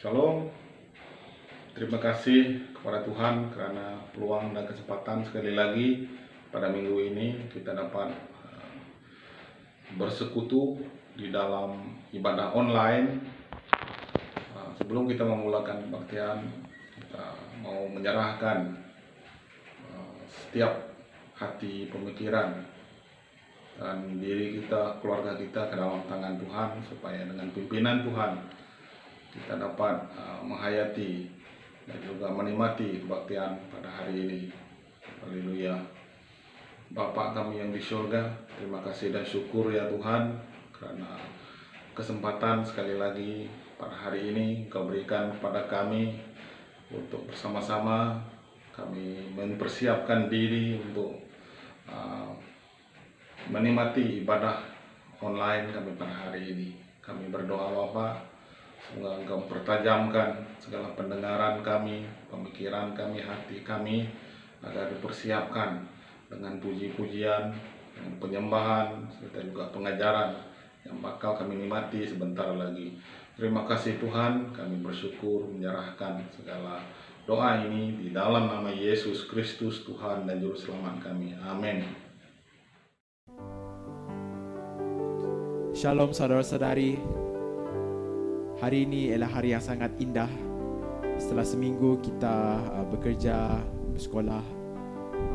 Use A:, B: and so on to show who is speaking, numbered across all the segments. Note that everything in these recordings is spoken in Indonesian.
A: Shalom, terima kasih kepada Tuhan karena peluang dan kesempatan sekali lagi pada minggu ini kita dapat bersekutu di dalam ibadah online. Sebelum kita memulakan kebaktian, kita mau menyerahkan setiap hati, pemikiran, dan diri kita, keluarga kita ke dalam tangan Tuhan, supaya dengan pimpinan Tuhan kita dapat menghayati dan juga menikmati kebaktian pada hari ini. Haleluya. Bapa kami yang di surga, terima kasih dan syukur ya Tuhan karena kesempatan sekali lagi pada hari ini Kau berikan kepada kami untuk bersama-sama kami mempersiapkan diri untuk menikmati ibadah online kami pada hari ini. Kami berdoa Bapa, semoga Engkau mempertajamkan segala pendengaran kami, pemikiran kami, hati kami, agar dipersiapkan dengan puji-pujian, dengan penyembahan, serta juga pengajaran yang bakal kami nikmati sebentar lagi. Terima kasih Tuhan, kami bersyukur menyerahkan segala doa ini di dalam nama Yesus Kristus, Tuhan dan Juru Selamat kami. Amin.
B: Shalom saudara-saudari. Hari ini adalah hari yang sangat indah. Setelah seminggu kita bekerja, bersekolah,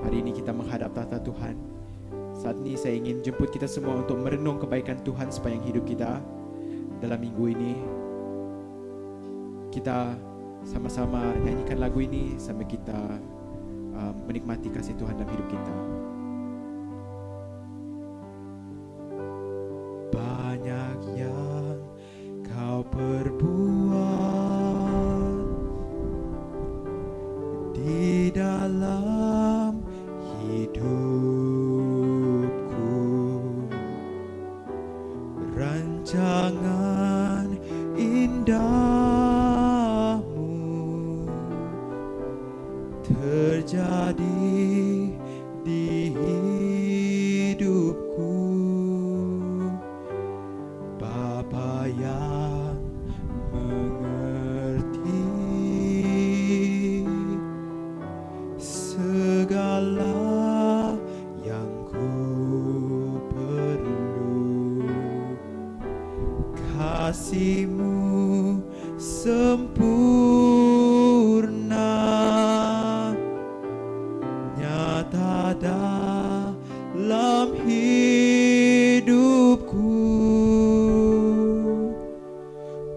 B: hari ini kita menghadap tahta Tuhan. Saat ini saya ingin jemput kita semua untuk merenung kebaikan Tuhan sepanjang hidup kita. Dalam minggu ini kita sama-sama nyanyikan lagu ini sambil kita menikmati kasih Tuhan dalam hidup kita. Banyak yang Kau perbuat di dalam hidupku, rancangan indahmu terjadi di hidupku. Bapa yang mengerti segala yang ku perlu, kasih-Mu sempurna nyata dalam hidupku.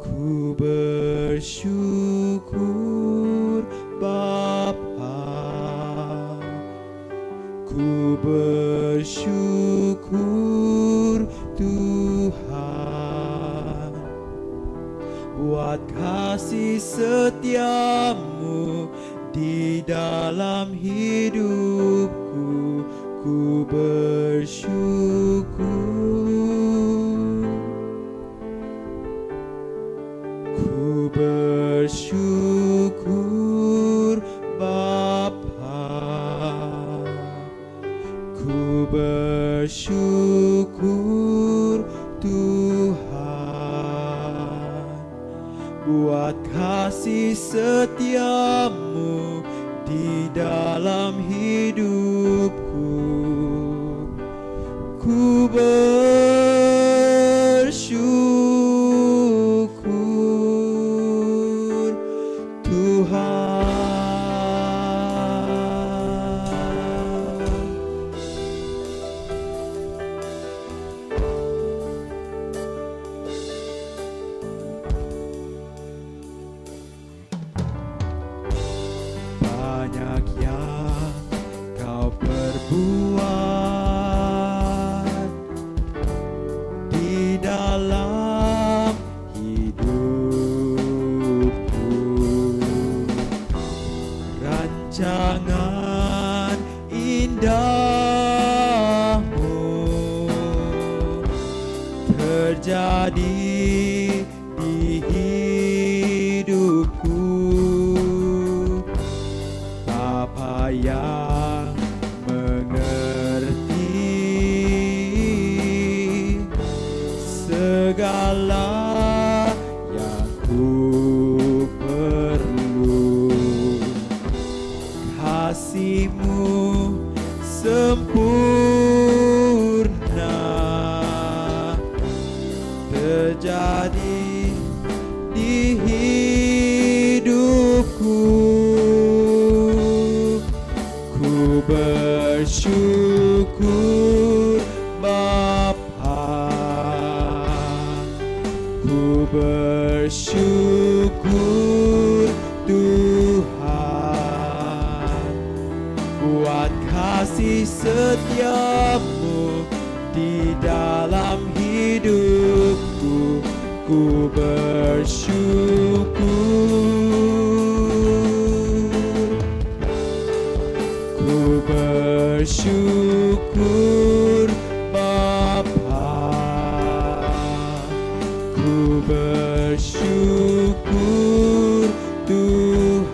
B: Ku bersyukur Bapa, ku bersyukur Tuhan, buat kasih setia-Mu di dalam hidupku. Ku bersyukur, ku bersyukur Bapa, ku bersyukur Tuhan, buat kasih setia-Mu di dalam hidupku. Ku bersyukur Tuhan. Banyak yang Kau perbuat di dalam hidupku, rancangan indahmu terjadi di hidupku. Bapa yang mengerti segala yang ku terjadi di hidupku. Ku bersyukur Bapa, ku bersyukur Tuhan, buat kasih setiamu di dalam hidupku. Ku bersyukur, ku bersyukur Bapa, ku bersyukur Tuhan,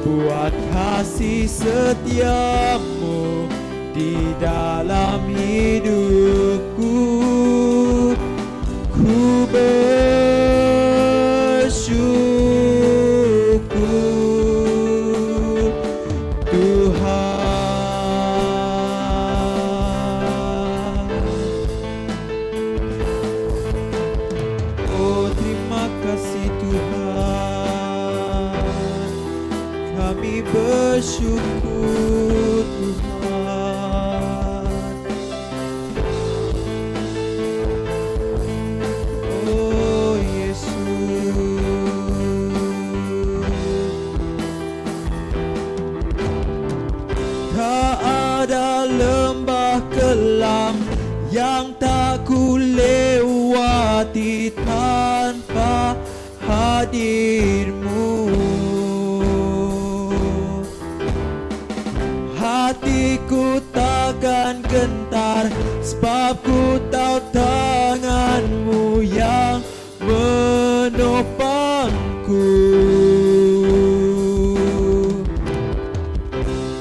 B: buat kasih setiamu di dalam hidupku. Ku bersyukur Tuhan. Oh, terima kasih Tuhan, kami bersyukur Tuhan. Oh Yesus, tak ada lembah kelam yang tak ku lewati tanpa hadirmu. Hatiku takkan gentar, sebab ku tahu tanganmu yang menopangku.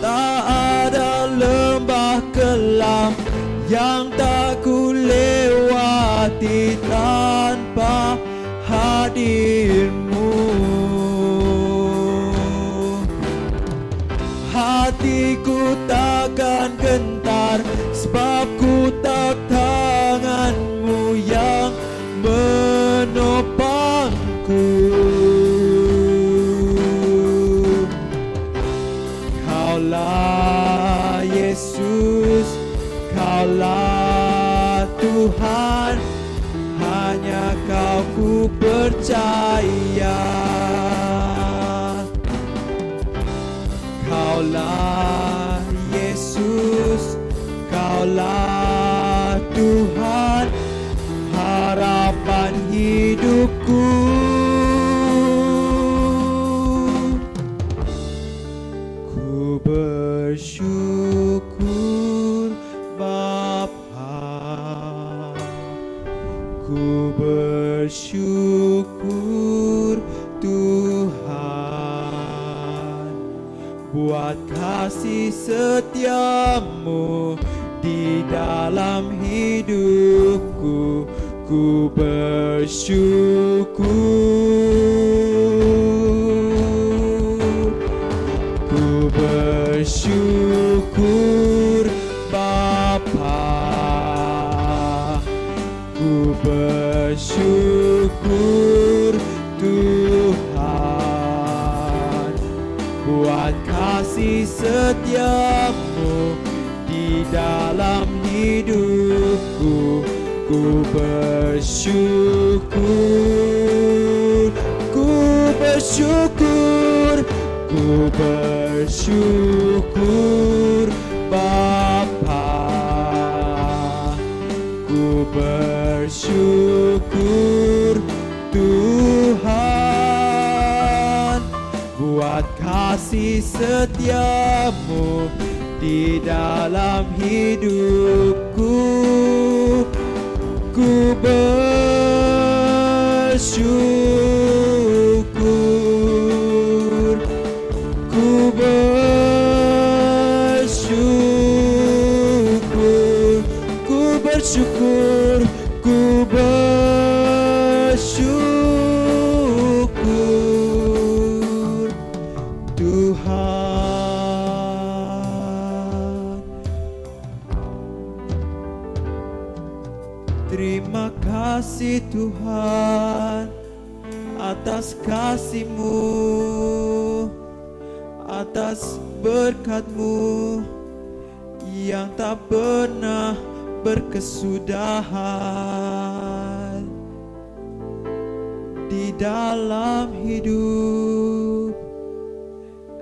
B: Tak ada lembah kelam yang tak ku lewati tanpa hadirmu. Hatiku takkan gentar, sebab ku tahu tanganmu yang menopangku. Kaulah Yesus, Kaulah Tuhan, hanya Kau ku percaya. Kaulah Yesus, Kaulah Tuhan, harapan hidupku. Ku bersyukur Bapa, ku bersyukur Tuhan, buat kasih setiamu di dalam hidupku. Ku bersyukur, ku bersyukur Bapa, ku bersyukur Tuhan, buat kasih setiamu di dalam hidupku. Ku bersyukur, ku bersyukur, ku bersyukur Bapa, ku bersyukur Tuhan, buat kasih setiamu di dalam hidupku. Ku bersyukur, ku bersyukur, ku bersyukur, ku bersyukur Tuhan. Terima kasih Tuhan atas kasih-Mu, atas berkat-Mu yang tak pernah berkesudahan di dalam hidup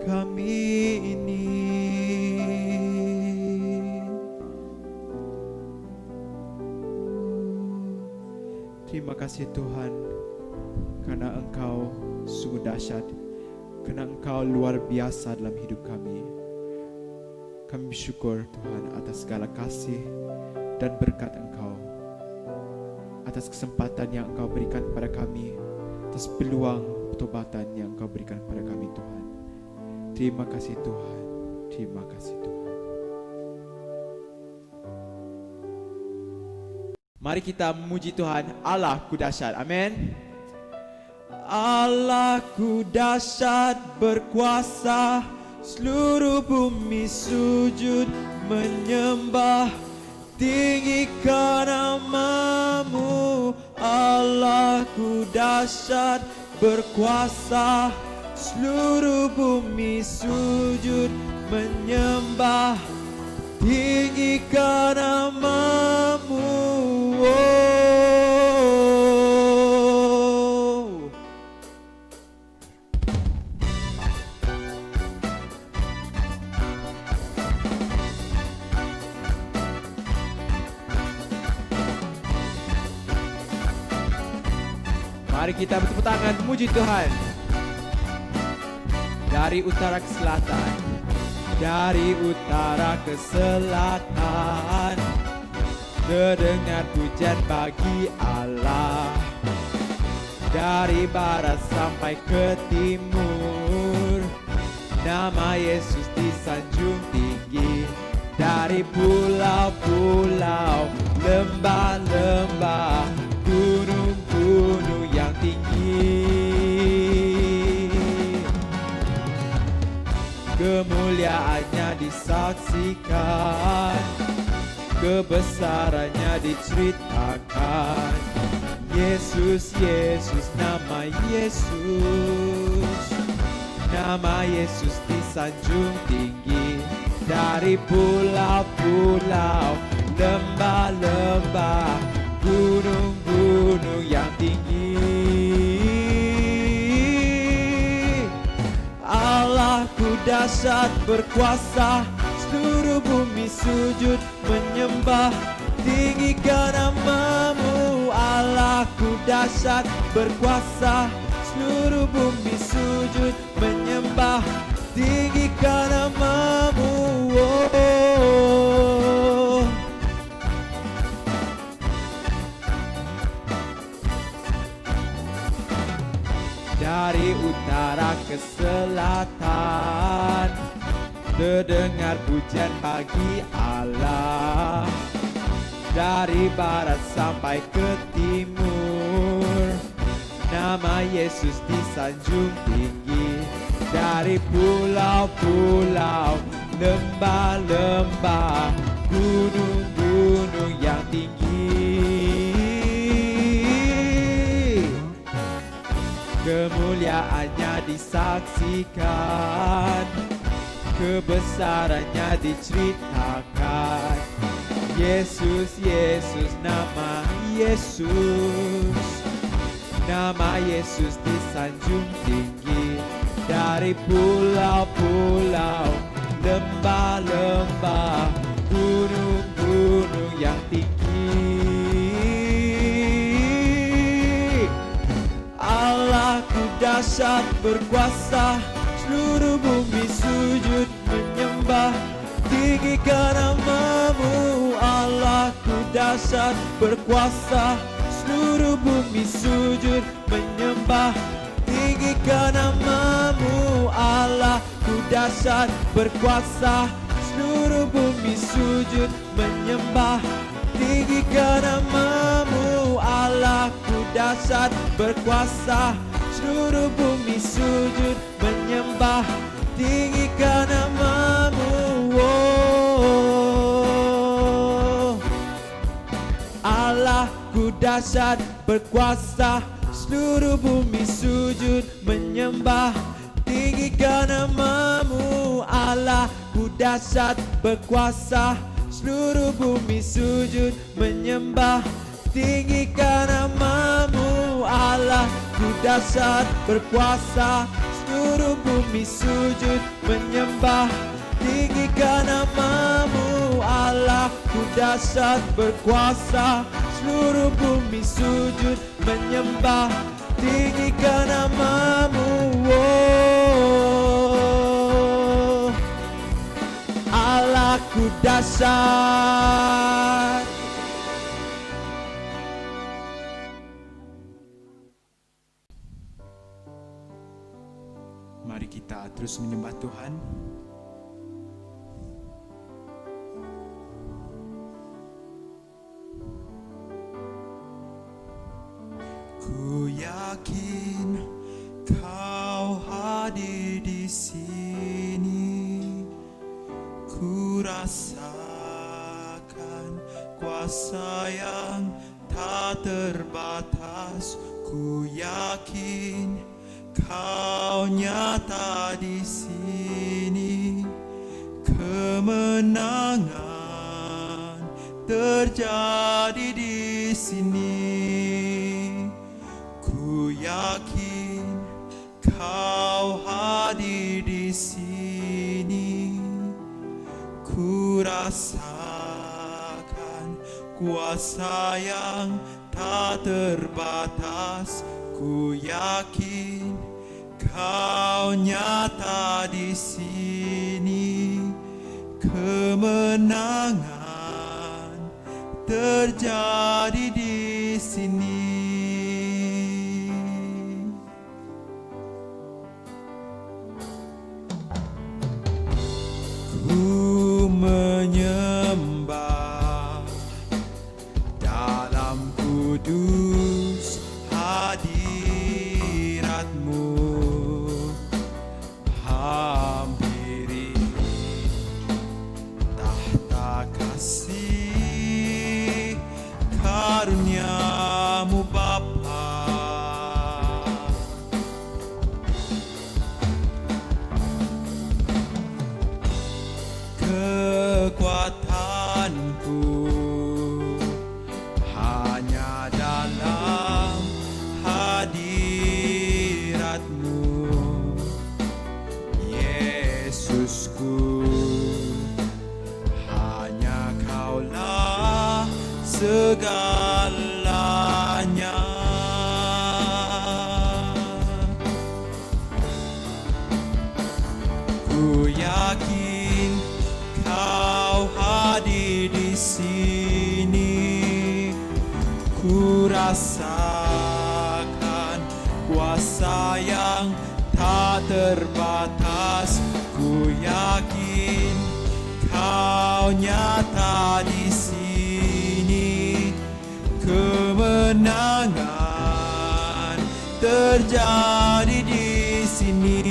B: kami ini. Terima kasih Tuhan, karena Engkau sungguh dahsyat, karena Engkau luar biasa dalam hidup kami. Kami bersyukur Tuhan atas segala kasih dan berkat Engkau, atas kesempatan yang Engkau berikan kepada kami, atas peluang pertobatan yang Engkau berikan kepada kami Tuhan. Terima kasih Tuhan, terima kasih Tuhan. Mari kita memuji Tuhan. Allahku dahsyat, amin. Allahku dahsyat berkuasa, seluruh bumi sujud menyembah, tinggikan nama-Mu. Allahku dahsyat berkuasa, seluruh bumi sujud menyembah, tinggikan nama-Mu. Mari kita bertepuk tangan memuji Tuhan. Dari utara ke selatan, dari utara ke selatan, terdengar pujian bagi Allah. Dari barat sampai ke timur, nama Yesus disanjung tinggi. Dari pulau-pulau, lembah-lembah, gunung-gunung yang tinggi, kemuliaannya disaksikan, kebesarannya diceritakan. Yesus, Yesus, nama Yesus, nama Yesus disanjung tinggi. Dari pulau-pulau, lembah-lembah, gunung-gunung yang tinggi, Allahku dahsyat berkuasa, seluruh bumi sujud menyembah, tinggikan nama-Mu. Allahku dahsyat berkuasa, seluruh bumi sujud menyembah, tinggikan nama-Mu. Dari utara ke selatan, terdengar pujian bagi Allah. Dari barat sampai ke timur, nama Yesus disanjung tinggi. Dari pulau-pulau, lembah-lembah, gunung-gunung yang tinggi, kemuliaannya disaksikan, kebesarannya diceritakan. Yesus, Yesus, nama Yesus, nama Yesus disanjung tinggi. Dari pulau-pulau, lembah-lembah, gunung-gunung yang tinggi, Allahku dahsyat berkuasa, seluruh bumi sujud menyembah, tinggikan nama-Mu. Allahku dahsyat berkuasa, seluruh bumi sujud menyembah, tinggikan nama-Mu. Allahku dahsyat berkuasa, seluruh bumi sujud menyembah, tinggikan nama-Mu. Allahku dahsyat berkuasa, seluruh bumi sujud menyembah, tinggikan nama-Mu. Allah Allahku dahsyat berkuasa, seluruh bumi sujud menyembah, tinggikan nama-Mu. Allahku dahsyat berkuasa, seluruh bumi sujud menyembah, tinggikan nama-Mu. Allahku dahsyat berkuasa, seluruh bumi sujud menyembah, tinggikan nama-Mu. Allahku dahsyat berkuasa, seluruh bumi sujud menyembah, tinggikan nama-Mu. Oh, Allahku dahsyat. Mari kita terus menyembah Tuhan. Ku yakin Kau hadir di sini. Ku rasakan kuasa yang tak terbatas. Ku yakin Kau nyata di sini. Kemenangan terjadi di sini. Ku yakin Kau hadir di sini. Ku rasakan kuasa yang tak terbatas. Ku yakin Kau nyata di sini. Kemenangan terjadi di sini. Ku menyembah dalam kudus hadirat-Mu. Hampiri tahta kasih karunia-Mu Bapa. Kekuatanku hanya dalam hadirat-Mu, Yesusku. Hanya Kaulah segalanya. Ku yakin Kau hadir di sini. Ku rasakan kuasa yang tak terbatas. Ku yakin Kau nyata di sini. Kemenangan terjadi di sini.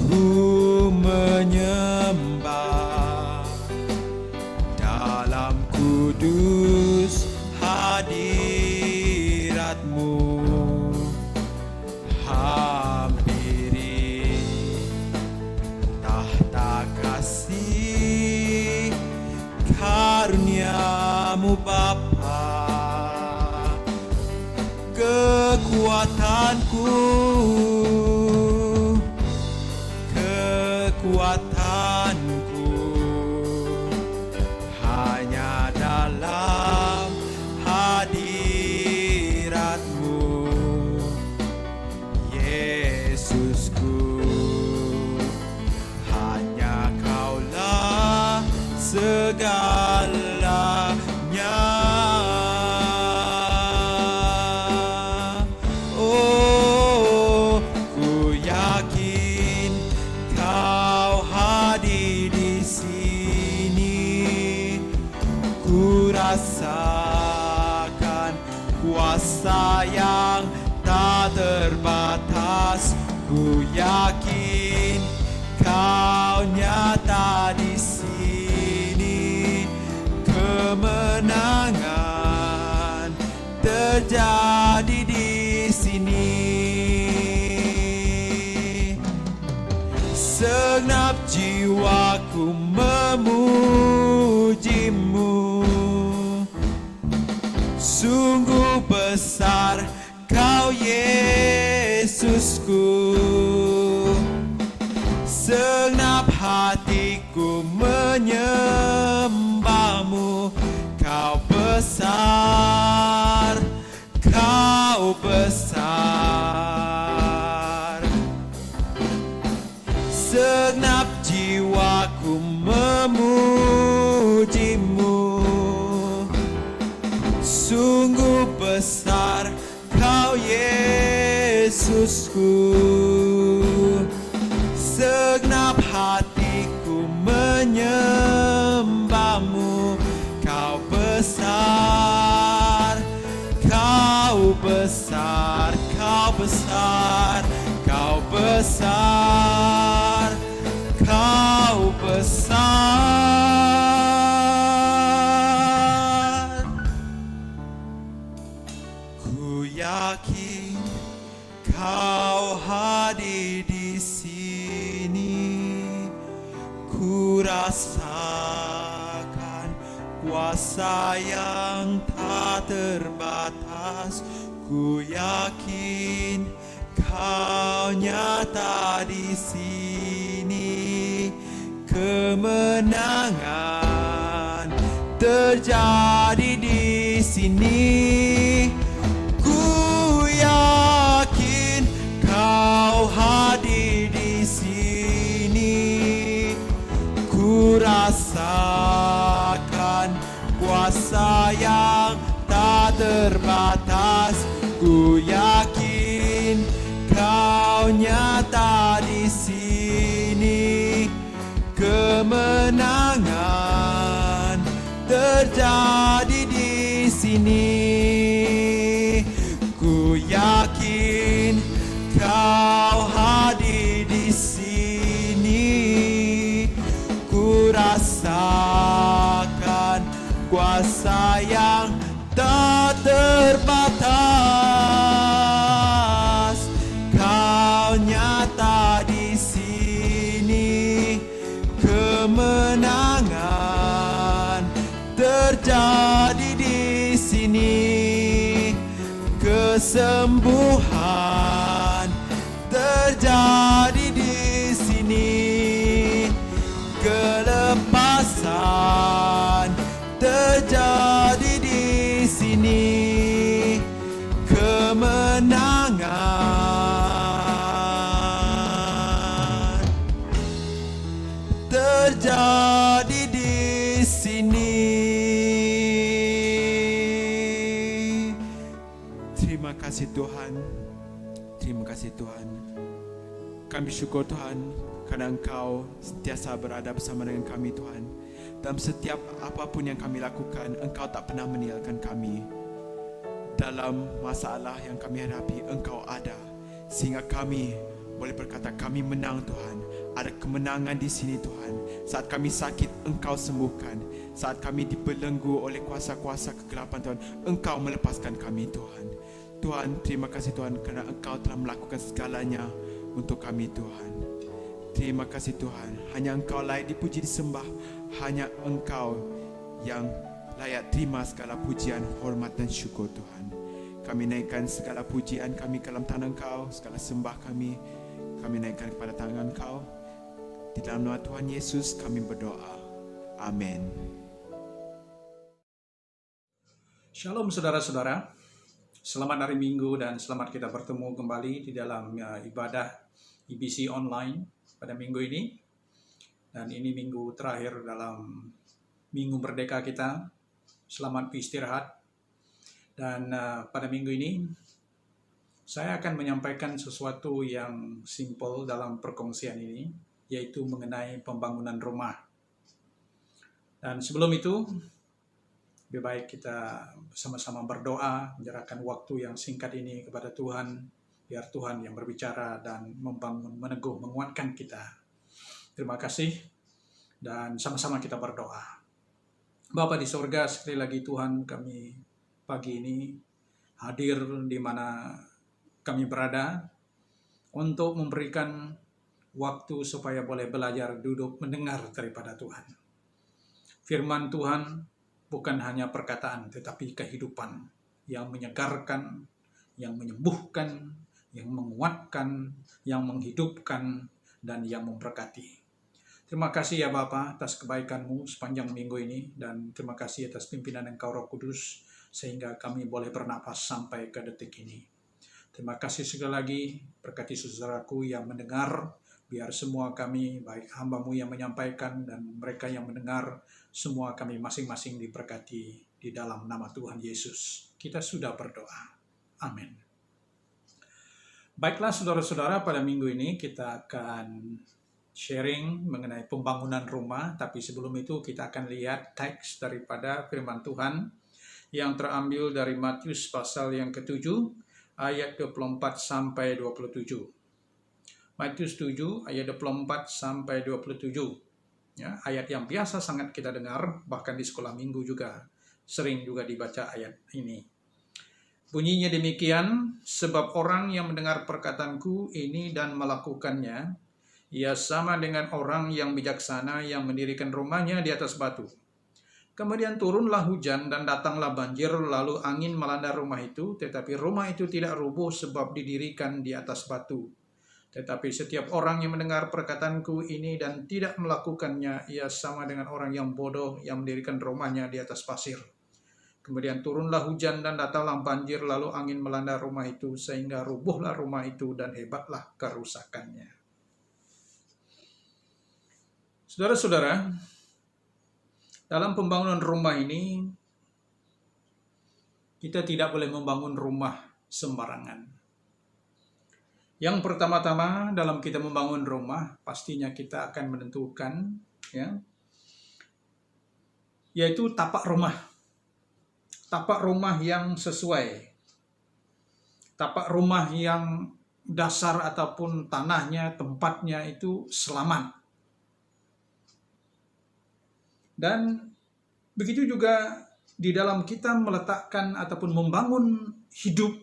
B: Ku menyembah dalam kudus hadirat-Mu. Hampiri tahta kasih karunia-Mu Bapa. Kekuatanku hanya dalam hadirat-Mu, Yesusku. Hanya Kaulah segalanya. Oh, ku yakin Kau hadir di sini. Ku rasakan kuasa yang tak terbatas. Ku yakin Kau jiwaku memujimu. Sungguh besar Kau Yesusku, segenap hatiku menyembahmu. Kau besar, Kau besar. Segenap jiwaku memujimu. Sungguh besar Kau Yesusku, segenap hatiku menyembahmu. Kau besar, Kau besar, Kau besar, Kau besar, Kau besar. Ku yakin Kau hadir di sini. Ku rasakan kuasa yang tak terbatas. Ku yakin Kau nyata di sini. Kemenangan terjadi di sini. Ku yakin Kau hadir di sini. Ku rasakan kuasa yang tak terbatas. Ku yakin Kau nyata di sini. Kemenangan terjadi di sini. Ku yakin Kau hadir di sini. Ku rasakan kuasa yang tak terbatas. Kau nyata di sini. Kemenangan terjadi di sini. Kesembuhan terjadi di sini. Kelepasan terjadi di sini. Kemenangan terjadi di sini. Terima kasih Tuhan. Terima kasih Tuhan. Kami syukur Tuhan karena Engkau sentiasa berada bersama dengan kami Tuhan. Dalam setiap apapun yang kami lakukan, Engkau tak pernah meninggalkan kami. Dalam masalah yang kami hadapi, Engkau ada. Sehingga kami boleh berkata kami menang Tuhan. Ada kemenangan di sini Tuhan. Saat kami sakit, Engkau sembuhkan. Saat kami dibelenggu oleh kuasa-kuasa kegelapan Tuhan, Engkau melepaskan kami Tuhan. Tuhan, terima kasih Tuhan kerana Engkau telah melakukan segalanya untuk kami Tuhan. Terima kasih Tuhan. Hanya Engkau layak dipuji disembah. Hanya Engkau yang layak terima segala pujian, hormat dan syukur Tuhan. Kami naikkan segala pujian kami ke dalam tangan Engkau. Segala sembah kami naikkan kepada tangan Engkau. Di dalam nama Tuhan Yesus kami berdoa. Amin.
C: Shalom saudara-saudara. Selamat hari Minggu dan selamat kita bertemu kembali di dalam ibadah IBC online pada minggu ini. Dan ini minggu terakhir dalam minggu merdeka kita. Selamat beristirahat. Dan pada minggu ini saya akan menyampaikan sesuatu yang simple dalam perkongsian ini, yaitu mengenai pembangunan rumah. Dan sebelum itu, lebih baik kita bersama-sama berdoa, menyerahkan waktu yang singkat ini kepada Tuhan, biar Tuhan yang berbicara dan membangun, meneguh, menguatkan kita. Terima kasih, dan sama-sama kita berdoa. Bapa di sorga, sekali lagi Tuhan, kami pagi ini hadir di mana kami berada untuk memberikan waktu supaya boleh belajar duduk mendengar daripada Tuhan. Firman Tuhan bukan hanya perkataan, tetapi kehidupan yang menyegarkan, yang menyembuhkan, yang menguatkan, yang menghidupkan, dan yang memberkati. Terima kasih ya Bapa atas kebaikan-Mu sepanjang minggu ini, dan terima kasih atas pimpinan Engkau Roh Kudus, sehingga kami boleh bernapas sampai ke detik ini. Terima kasih sekali lagi, berkati saudaraku yang mendengar, biar semua kami, baik hamba-Mu yang menyampaikan dan mereka yang mendengar, semua kami masing-masing diberkati di dalam nama Tuhan Yesus. Kita sudah berdoa. Amin. Baiklah saudara-saudara, pada minggu ini kita akan sharing mengenai pembangunan rumah, tapi sebelum itu kita akan lihat teks daripada firman Tuhan yang terambil dari Matius pasal yang ke-7 ayat 24 sampai 27. Matius 7 ayat 24 sampai 27. Ya, ayat yang biasa sangat kita dengar, bahkan di sekolah minggu juga sering juga dibaca ayat ini. Bunyinya demikian, sebab orang yang mendengar perkataanku ini dan melakukannya, ia sama dengan orang yang bijaksana yang mendirikan rumahnya di atas batu. Kemudian turunlah hujan dan datanglah banjir, lalu angin melanda rumah itu, tetapi rumah itu tidak rubuh sebab didirikan di atas batu. Tetapi setiap orang yang mendengar perkataanku ini dan tidak melakukannya, ia sama dengan orang yang bodoh yang mendirikan rumahnya di atas pasir. Kemudian turunlah hujan dan datanglah banjir, lalu angin melanda rumah itu, sehingga rubuhlah rumah itu dan hebatlah kerusakannya. Saudara-saudara, dalam pembangunan rumah ini, kita tidak boleh membangun rumah sembarangan. Yang pertama-tama dalam kita membangun rumah, pastinya kita akan menentukan, ya, yaitu tapak rumah. Tapak rumah yang sesuai. Tapak rumah yang dasar ataupun tanahnya, tempatnya itu selamat. Dan begitu juga di dalam kita meletakkan ataupun membangun hidup,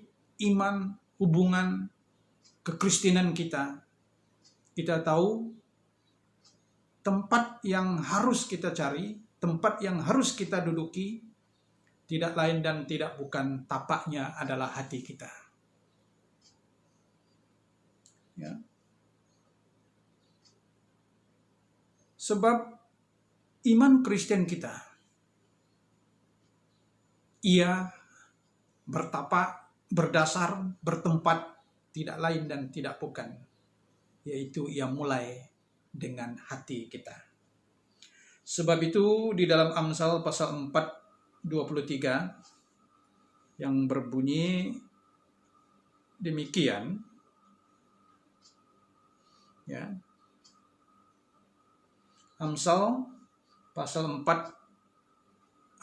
C: iman, hubungan, kekristenan kita. Kita tahu tempat yang harus kita cari, tempat yang harus kita duduki, tidak lain dan tidak bukan tapaknya adalah hati kita. Ya. Sebab iman Kristen kita, ia bertapak, berdasar, bertempat, tidak lain dan tidak bukan, yaitu ia mulai dengan hati kita. Sebab itu di dalam Amsal pasal 4:23 yang berbunyi demikian, ya. Amsal pasal 4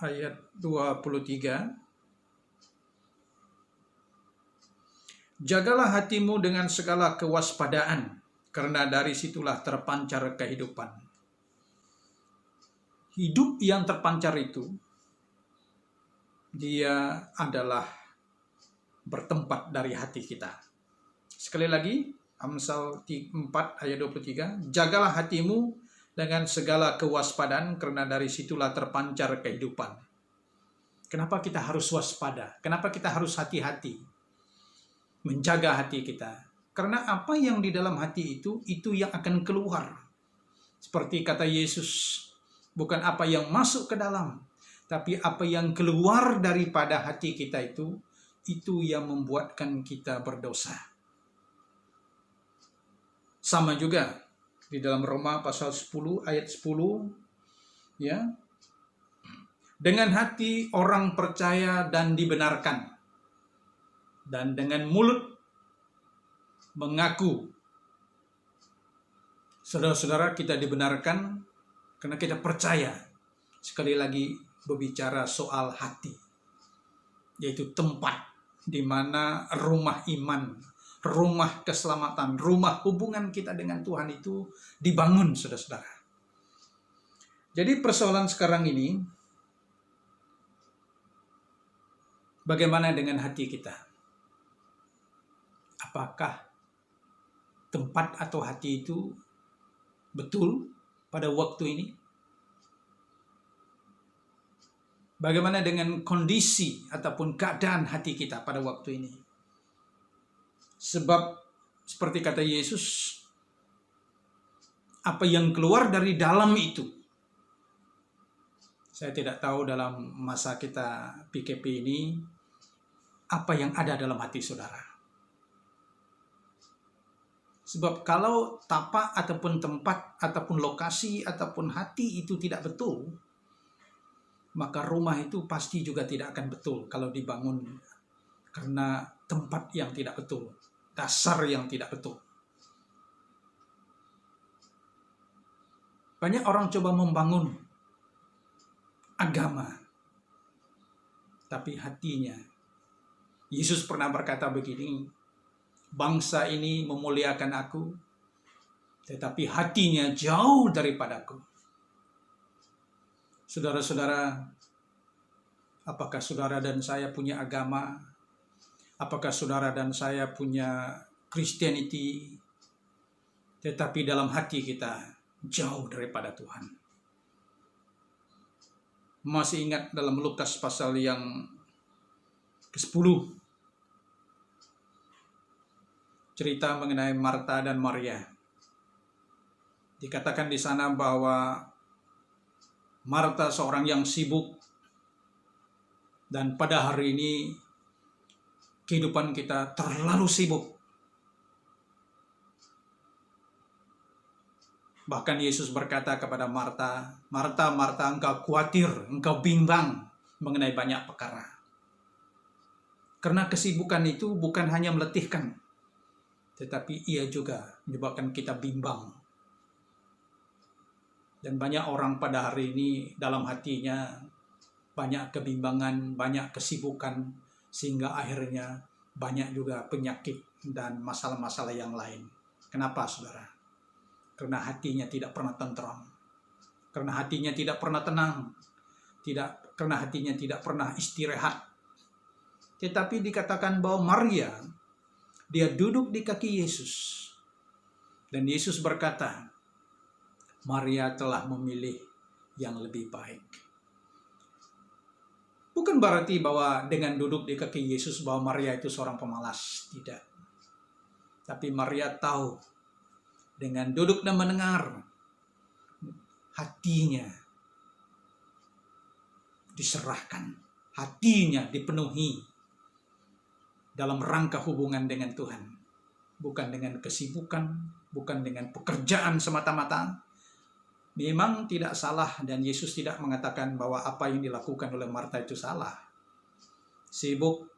C: ayat 23. Jagalah hatimu dengan segala kewaspadaan, karena dari situlah terpancar kehidupan. Hidup yang terpancar itu, dia adalah bertempat dari hati kita. Sekali lagi, Amsal 4 ayat 23, jagalah hatimu dengan segala kewaspadaan, karena dari situlah terpancar kehidupan. Kenapa kita harus waspada? Kenapa kita harus hati-hati? Menjaga hati kita. Karena apa yang di dalam hati itu yang akan keluar. Seperti kata Yesus, bukan apa yang masuk ke dalam, tapi apa yang keluar daripada hati kita itu yang membuatkan kita berdosa. Sama juga di dalam Roma pasal 10 ayat 10, ya. Dengan hati orang percaya dan dibenarkan, dan dengan mulut mengaku. Saudara-saudara, kita dibenarkan karena kita percaya. Sekali lagi berbicara soal hati, yaitu tempat di mana rumah iman, rumah keselamatan, rumah hubungan kita dengan Tuhan itu dibangun, saudara-saudara. Jadi persoalan sekarang ini, bagaimana dengan hati kita? Apakah tempat atau hati itu betul pada waktu ini? Bagaimana dengan kondisi ataupun keadaan hati kita pada waktu ini? Sebab seperti kata Yesus, apa yang keluar dari dalam itu. Saya tidak tahu dalam masa kita PKP ini, apa yang ada dalam hati saudara. Sebab kalau tapak ataupun tempat ataupun lokasi ataupun hati itu tidak betul, maka rumah itu pasti juga tidak akan betul kalau dibangun karena tempat yang tidak betul, dasar yang tidak betul. Banyak orang coba membangun agama, tapi hatinya. Yesus pernah berkata begini, bangsa ini memuliakan aku, tetapi hatinya jauh daripadaku. Saudara-saudara, apakah saudara dan saya punya agama? Apakah saudara dan saya punya Christianity? Tetapi dalam hati kita jauh daripada Tuhan. Masih ingat dalam Lukas pasal yang ke-10, cerita mengenai Marta dan Maria. Dikatakan di sana bahwa Marta seorang yang sibuk, dan pada hari ini kehidupan kita terlalu sibuk. Bahkan Yesus berkata kepada Marta, Marta, Marta, engkau khawatir, engkau bimbang mengenai banyak perkara. Karena kesibukan itu bukan hanya meletihkan, tetapi ia juga menyebabkan kita bimbang. Dan banyak orang pada hari ini dalam hatinya banyak kebimbangan, banyak kesibukan, sehingga akhirnya banyak juga penyakit dan masalah-masalah yang lain. Kenapa, saudara? Karena hatinya tidak pernah tentram, karena hatinya tidak pernah tenang, karena hatinya tidak pernah istirahat. Tetapi dikatakan bahwa Maria, dia duduk di kaki Yesus, dan Yesus berkata, Maria telah memilih yang lebih baik. Bukan berarti bahwa dengan duduk di kaki Yesus bahwa Maria itu seorang pemalas, tidak. Tapi Maria tahu dengan duduk dan mendengar, hatinya diserahkan, hatinya dipenuhi dalam rangka hubungan dengan Tuhan. Bukan dengan kesibukan, bukan dengan pekerjaan semata-mata. Memang tidak salah, dan Yesus tidak mengatakan bahwa apa yang dilakukan oleh Marta itu salah. Sibuk,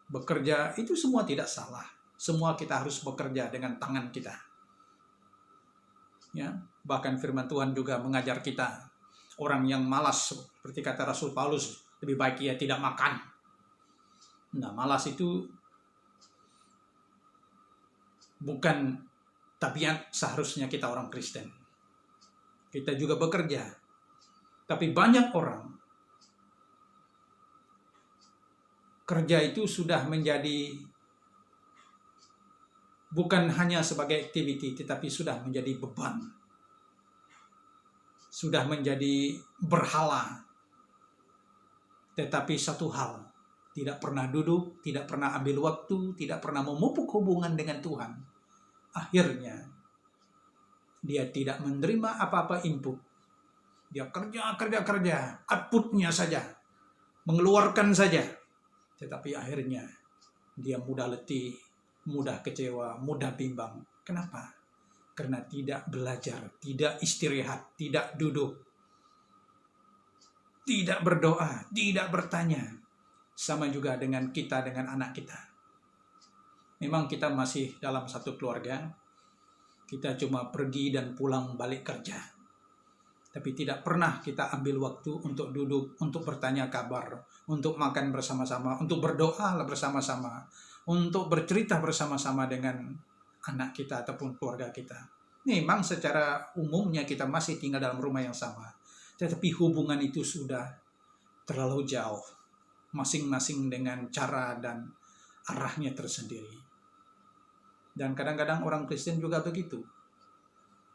C: bekerja, itu semua tidak salah. Semua kita harus bekerja dengan tangan kita. Ya, bahkan firman Tuhan juga mengajar kita, orang yang malas, seperti kata Rasul Paulus, lebih baik ia tidak makan. Nah, malas itu bukan tabiat seharusnya kita orang Kristen. Kita juga bekerja. Tapi banyak orang, kerja itu sudah menjadi bukan hanya sebagai activity, tetapi sudah menjadi beban. Sudah menjadi berhala. Tetapi satu hal, tidak pernah duduk, tidak pernah ambil waktu, tidak pernah memupuk hubungan dengan Tuhan. Akhirnya, dia tidak menerima apa-apa input. Dia kerja, outputnya saja, mengeluarkan saja. Tetapi akhirnya, dia mudah letih, mudah kecewa, mudah bimbang. Kenapa? Karena tidak belajar, tidak istirahat, tidak duduk, tidak berdoa, tidak bertanya. Sama juga dengan kita, dengan anak kita. Memang kita masih dalam satu keluarga, kita cuma pergi dan pulang balik kerja. Tapi tidak pernah kita ambil waktu untuk duduk, untuk bertanya kabar, untuk makan bersama-sama, untuk berdoa bersama-sama, untuk bercerita bersama-sama dengan anak kita ataupun keluarga kita. Memang secara umumnya kita masih tinggal dalam rumah yang sama. Tetapi hubungan itu sudah terlalu jauh. Masing-masing dengan cara dan arahnya tersendiri. Dan kadang-kadang orang Kristen juga begitu.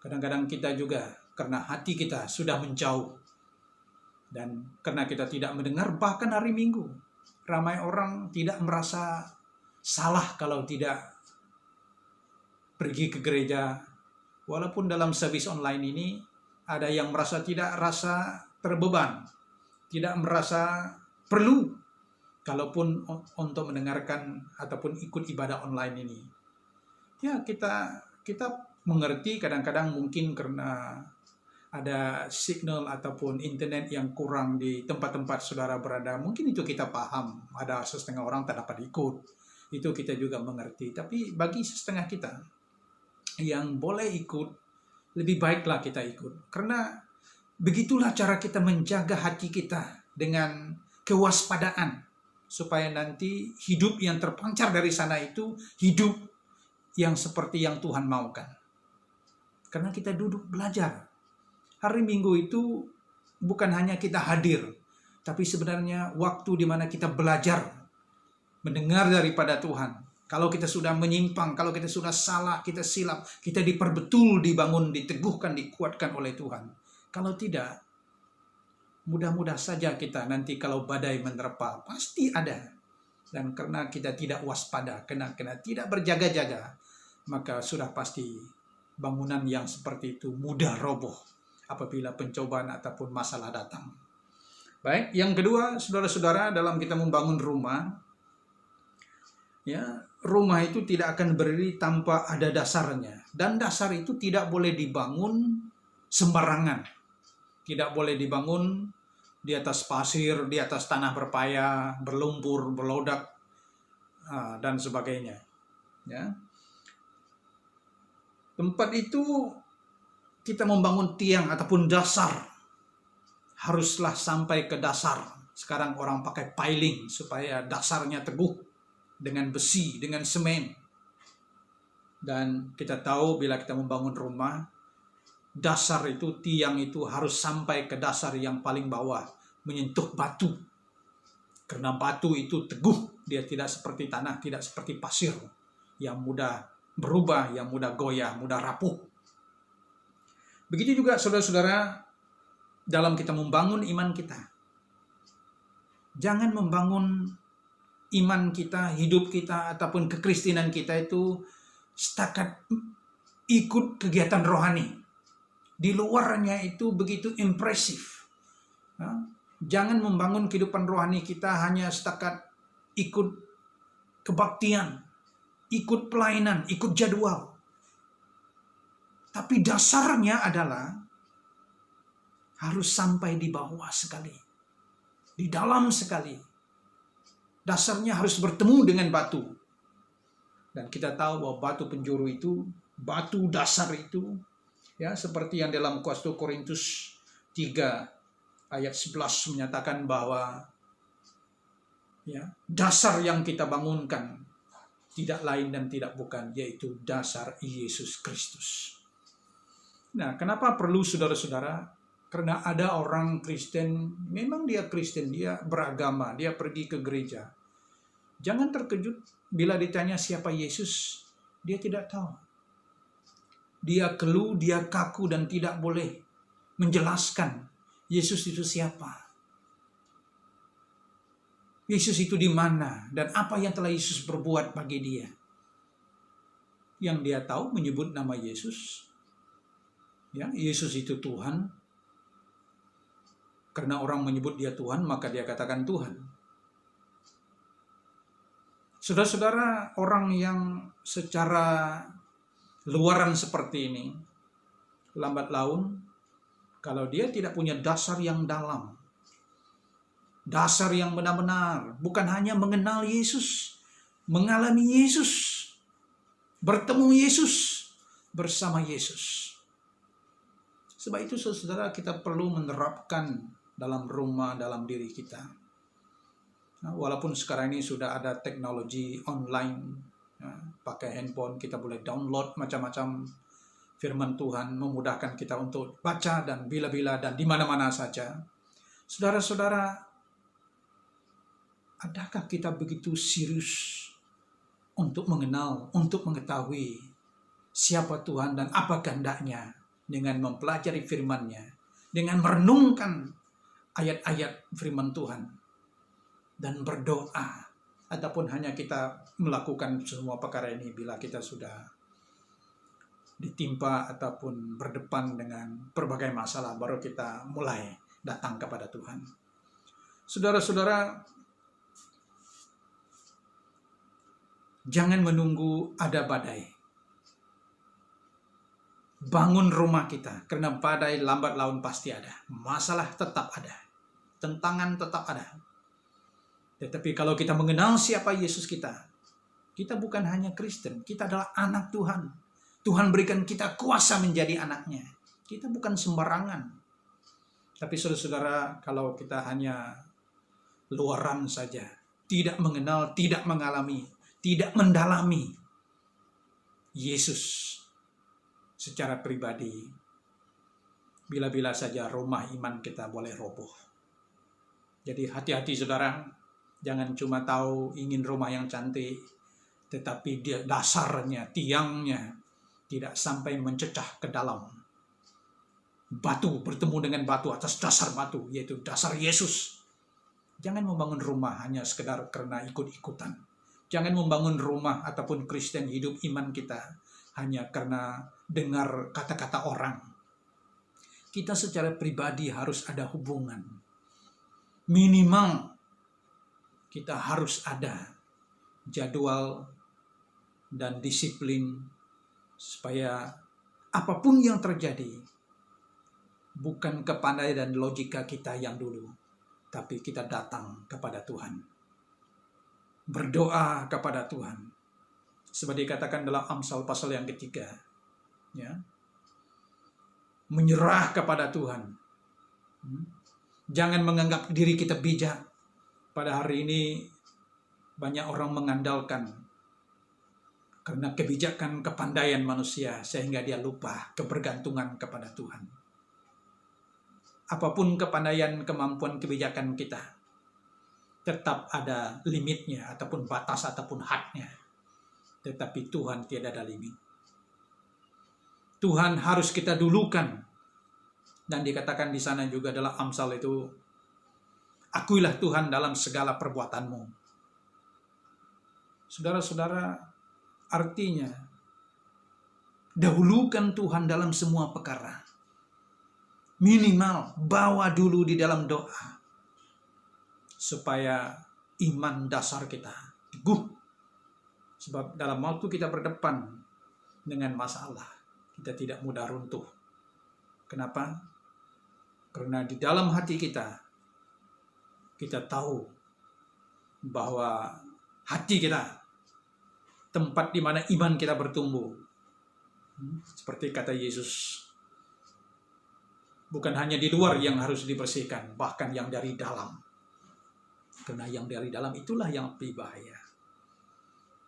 C: Kadang-kadang kita juga karena hati kita sudah menjauh. Dan karena kita tidak mendengar, bahkan hari Minggu, ramai orang tidak merasa salah kalau tidak pergi ke gereja. Walaupun dalam service online ini ada yang merasa tidak rasa terbeban, tidak merasa perlu kalaupun untuk mendengarkan ataupun ikut ibadah online ini. Ya, kita mengerti kadang-kadang mungkin karena ada signal ataupun internet yang kurang di tempat-tempat saudara berada. Mungkin itu kita paham, ada setengah orang tak dapat ikut. Itu kita juga mengerti. Tapi bagi setengah kita yang boleh ikut, lebih baiklah kita ikut. Karena begitulah cara kita menjaga hati kita dengan kewaspadaan. Supaya nanti hidup yang terpancar dari sana itu hidup yang seperti yang Tuhan maukan. Karena kita duduk belajar. Hari Minggu itu bukan hanya kita hadir, tapi sebenarnya waktu di mana kita belajar, mendengar daripada Tuhan. Kalau kita sudah menyimpang, kalau kita sudah salah, kita silap, kita diperbetul, dibangun, diteguhkan, dikuatkan oleh Tuhan. Kalau tidak, mudah-mudah saja kita nanti kalau badai menerpa, pasti ada. Dan karena kita tidak waspada, karena tidak berjaga-jaga, maka sudah pasti bangunan yang seperti itu mudah roboh apabila pencobaan ataupun masalah datang. Baik, yang kedua, saudara-saudara, dalam kita membangun rumah, ya, rumah itu tidak akan berdiri tanpa ada dasarnya. Dan dasar itu tidak boleh dibangun sembarangan. Tidak boleh dibangun di atas pasir, di atas tanah berpaya, berlumpur, berlodak, dan sebagainya. Ya. Tempat itu kita membangun tiang ataupun dasar, haruslah sampai ke dasar. Sekarang orang pakai piling supaya dasarnya teguh dengan besi, dengan semen. Dan kita tahu bila kita membangun rumah, dasar itu, tiang itu harus sampai ke dasar yang paling bawah, menyentuh batu. Karena batu itu teguh, dia tidak seperti tanah, tidak seperti pasir yang mudah berubah, yang mudah goyah, mudah rapuh. Begitu juga saudara-saudara dalam kita membangun iman kita. Jangan membangun iman kita, hidup kita, ataupun kekristenan kita itu setakat ikut kegiatan rohani. Di luarnya itu begitu impresif. Jangan membangun kehidupan rohani kita hanya setakat ikut kebaktian, ikut pelayanan, ikut jadwal. Tapi dasarnya adalah harus sampai di bawah sekali, di dalam sekali. Dasarnya harus bertemu dengan batu. Dan kita tahu bahwa batu penjuru itu, batu dasar itu, ya, seperti yang dalam 1 Korintus 3 ayat 11 menyatakan bahwa ya, dasar yang kita bangunkan tidak lain dan tidak bukan, yaitu dasar Yesus Kristus. Nah, kenapa perlu saudara-saudara? Karena ada orang Kristen, memang dia Kristen, dia beragama, dia pergi ke gereja. Jangan terkejut bila ditanya siapa Yesus, dia tidak tahu. Dia keluh, dia kaku dan tidak boleh menjelaskan Yesus itu siapa. Yesus itu di mana dan apa yang telah Yesus berbuat bagi dia. Yang dia tahu menyebut nama Yesus. Ya, Yesus itu Tuhan. Karena orang menyebut dia Tuhan, maka dia katakan Tuhan. Saudara-saudara, orang yang secara luaran seperti ini, lambat laun, kalau dia tidak punya dasar yang dalam, dasar yang benar-benar, bukan hanya mengenal Yesus, mengalami Yesus, bertemu Yesus, bersama Yesus. Sebab itu saudara, kita perlu menerapkan dalam rumah, dalam diri kita. Nah, walaupun sekarang ini sudah ada teknologi online, ya, pakai handphone kita boleh download macam-macam firman Tuhan, memudahkan kita untuk baca dan bila-bila dan di mana-mana saja. Saudara-saudara, adakah kita begitu serius untuk mengenal, untuk mengetahui siapa Tuhan dan apa kehendak-Nya dengan mempelajari firman-Nya, dengan merenungkan ayat-ayat firman Tuhan dan berdoa, ataupun hanya kita melakukan semua perkara ini bila kita sudah ditimpa ataupun berdepan dengan berbagai masalah, baru kita mulai datang kepada Tuhan. Saudara-saudara, jangan menunggu ada badai. Bangun rumah kita, karena badai lambat laun pasti ada. Masalah tetap ada. Tentangan tetap ada. Tetapi kalau kita mengenal siapa Yesus kita bukan hanya Kristen, kita adalah anak Tuhan. Tuhan berikan kita kuasa menjadi anaknya. Kita bukan sembarangan. Tapi saudara-saudara, kalau kita hanya luaran saja, tidak mengenal, tidak mengalami, tidak mendalami Yesus secara pribadi, bila-bila saja rumah iman kita boleh roboh. Jadi hati-hati saudara, jangan cuma tahu ingin rumah yang cantik, tetapi dia dasarnya, tiangnya tidak sampai mencecah ke dalam. Batu bertemu dengan batu atas dasar batu, yaitu dasar Yesus. Jangan membangun rumah hanya sekedar karena ikut-ikutan. Jangan membangun rumah ataupun Kristen hidup iman kita hanya karena dengar kata-kata orang. Kita secara pribadi harus ada hubungan. Minimal kita harus ada jadwal dan disiplin supaya apapun yang terjadi, bukan kepandaian dan logika kita yang dulu, tapi kita datang kepada Tuhan. Berdoa kepada Tuhan. Seperti dikatakan dalam Amsal pasal yang ketiga, ya, menyerah kepada Tuhan. Jangan menganggap diri kita bijak. Pada hari ini banyak orang mengandalkan karena kebijakan kepandaian manusia sehingga dia lupa kebergantungan kepada Tuhan. Apapun kepandaian, kemampuan, kebijakan kita, tetap ada limitnya ataupun batas ataupun hadnya. Tetapi Tuhan tiada ada limit. Tuhan harus kita dulukan. Dan dikatakan di sana juga dalam Amsal itu, akuilah Tuhan dalam segala perbuatanmu. Saudara-saudara, artinya, dahulukan Tuhan dalam semua perkara. Minimal, bawa dulu di dalam doa. Supaya iman dasar kita teguh. Sebab dalam waktu kita berdepan dengan masalah, kita tidak mudah runtuh. Kenapa? Karena di dalam hati kita tahu bahwa hati kita, tempat di mana iman kita bertumbuh. Seperti kata Yesus, bukan hanya di luar yang harus dibersihkan, bahkan yang dari dalam. Karena yang dari dalam itulah yang lebih bahaya.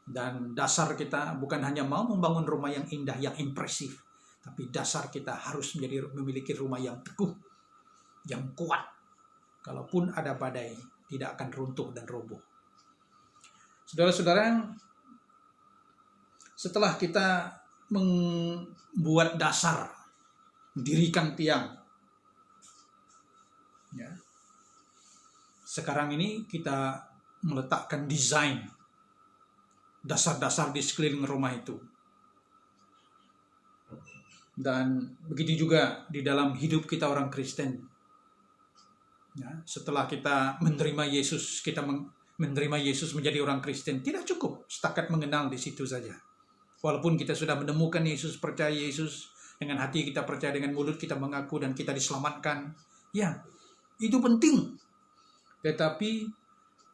C: Dan dasar kita bukan hanya mau membangun rumah yang indah, yang impresif, tapi dasar kita harus memiliki rumah yang teguh, yang kuat. Kalaupun ada badai, tidak akan runtuh dan roboh. Saudara-saudara, setelah kita membuat dasar, mendirikan tiang, ya, sekarang ini kita meletakkan desain dasar-dasar di sekeliling rumah itu. Dan begitu juga di dalam hidup kita orang Kristen. Ya, setelah kita menerima Yesus, menerima Yesus menjadi orang Kristen, tidak cukup setakat mengenal di situ saja. Walaupun kita sudah menemukan Yesus, percaya Yesus, dengan hati kita percaya, dengan mulut kita mengaku dan kita diselamatkan. Ya, itu penting. Tetapi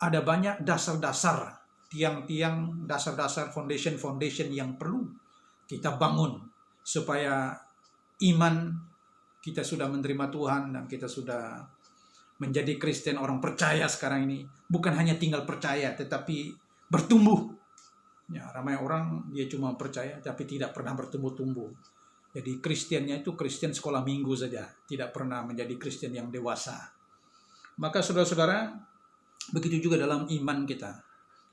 C: ada banyak dasar-dasar, tiang-tiang, dasar-dasar, foundation yang perlu kita bangun supaya iman kita sudah menerima Tuhan dan kita sudah menjadi Kristen, orang percaya sekarang ini bukan hanya tinggal percaya tetapi bertumbuh. Ya, ramai orang dia cuma percaya tapi tidak pernah bertumbuh-tumbuh. Jadi Kristennya itu Kristen sekolah minggu saja, tidak pernah menjadi Kristen yang dewasa. Maka saudara-saudara, begitu juga dalam iman kita.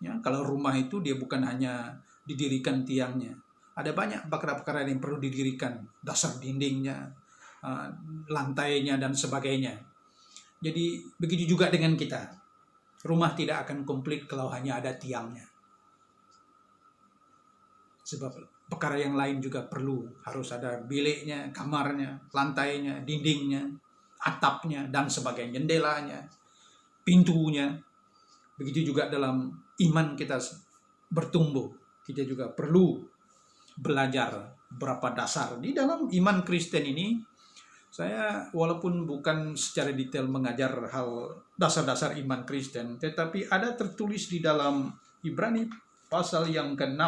C: Ya, kalau rumah itu dia bukan hanya didirikan tiangnya, ada banyak perkara-perkara yang perlu didirikan, dasar dindingnya, lantainya dan sebagainya. Jadi begitu juga dengan kita. Rumah tidak akan komplit kalau hanya ada tiangnya. Sebab perkara yang lain juga perlu, harus ada biliknya, kamarnya, lantainya, dindingnya, atapnya dan sebagainya, jendelanya, pintunya. Begitu juga dalam iman kita bertumbuh, kita juga perlu belajar beberapa dasar. Di dalam iman Kristen ini, saya walaupun bukan secara detail mengajar hal dasar-dasar iman Kristen, tetapi ada tertulis di dalam Ibrani pasal yang ke-6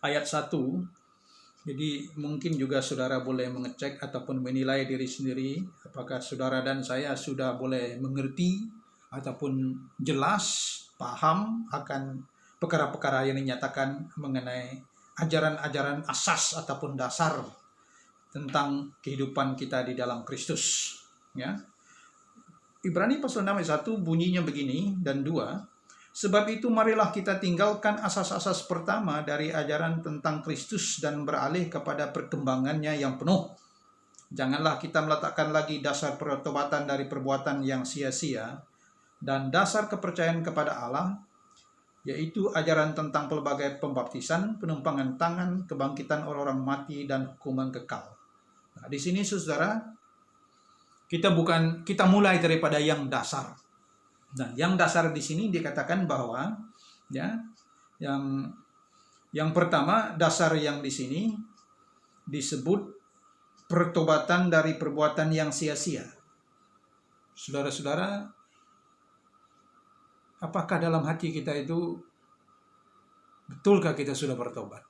C: ayat 1. Jadi mungkin juga saudara boleh mengecek ataupun menilai diri sendiri apakah saudara dan saya sudah boleh mengerti ataupun jelas paham akan perkara-perkara yang dinyatakan mengenai ajaran-ajaran asas ataupun dasar tentang kehidupan kita di dalam Kristus. Ya. Ibrani pasal 6 ayat 1 bunyinya begini dan 2. Sebab itu marilah kita tinggalkan asas-asas pertama dari ajaran tentang Kristus dan beralih kepada perkembangannya yang penuh. Janganlah kita meletakkan lagi dasar pertobatan dari perbuatan yang sia-sia dan dasar kepercayaan kepada Allah, yaitu ajaran tentang pelbagai pembaptisan, penumpangan tangan, kebangkitan orang-orang mati, dan hukuman kekal. Nah, di sini saudara, kita mulai daripada yang dasar. Nah, yang dasar di sini dikatakan bahwa ya, yang pertama dasar yang di sini disebut pertobatan dari perbuatan yang sia-sia. Saudara-saudara, apakah dalam hati kita itu betulkah kita sudah bertobat?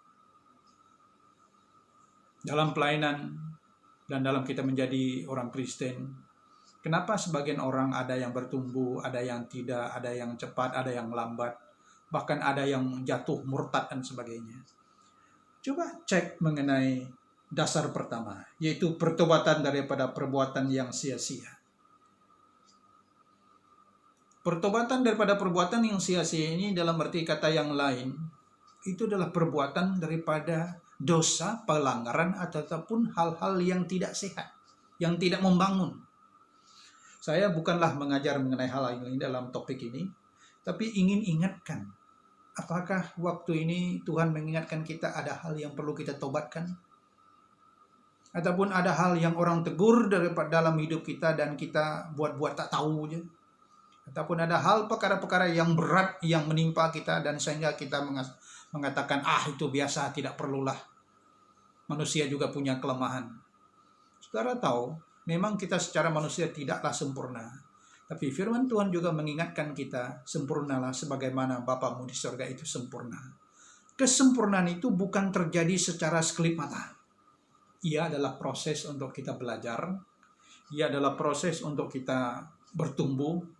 C: Dalam pelayanan dan dalam kita menjadi orang Kristen, kenapa sebagian orang ada yang bertumbuh, ada yang tidak, ada yang cepat, ada yang lambat, bahkan ada yang jatuh murtad dan sebagainya? Coba cek mengenai dasar pertama, yaitu pertobatan daripada perbuatan yang sia-sia. Pertobatan daripada perbuatan yang sia-sia ini dalam arti kata yang lain, itu adalah perbuatan daripada dosa, pelanggaran, ataupun hal-hal yang tidak sehat, yang tidak membangun. Saya bukanlah mengajar mengenai hal ini dalam topik ini, tapi ingin ingatkan, apakah waktu ini Tuhan mengingatkan kita ada hal yang perlu kita tobatkan? Ataupun ada hal yang orang tegur daripada dalam hidup kita dan kita buat-buat tak tahu aja? Ataupun ada hal perkara-perkara yang berat yang menimpa kita dan sehingga kita mengatakan, itu biasa, tidak perlulah. Manusia juga punya kelemahan. Saudara tahu, memang kita secara manusia tidaklah sempurna. Tapi firman Tuhan juga mengingatkan kita, sempurnalah sebagaimana Bapamu di surga itu sempurna. Kesempurnaan itu bukan terjadi secara sekelip mata. Ia adalah proses untuk kita belajar. Ia adalah proses untuk kita bertumbuh.